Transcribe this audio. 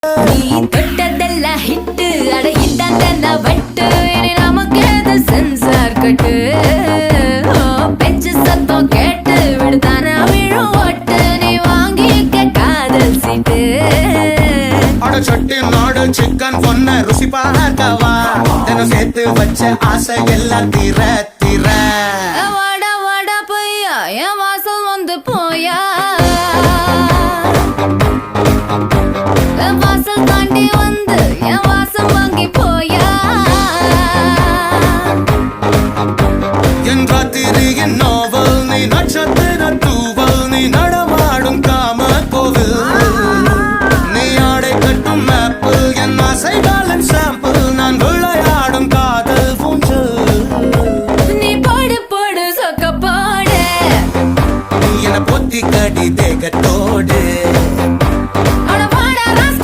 நீ தொட்டதெல்லாம் ஹிட்டு அட இந்தாங்க வட்டு இனி நமக்கு எது சென்சார் கட்டு பெஞ்சு சத்தம் கேட்டு விடுதானா விழும் ஓட்டு நீ வாங்கிக்க காதல் சீட்டு அட சட்டி நாடு சிக்கன் பொண்ண ருசி பார்க்கவா தினம் சேர்த்து வச்ச ஆசை எல்லாம் தீர தீர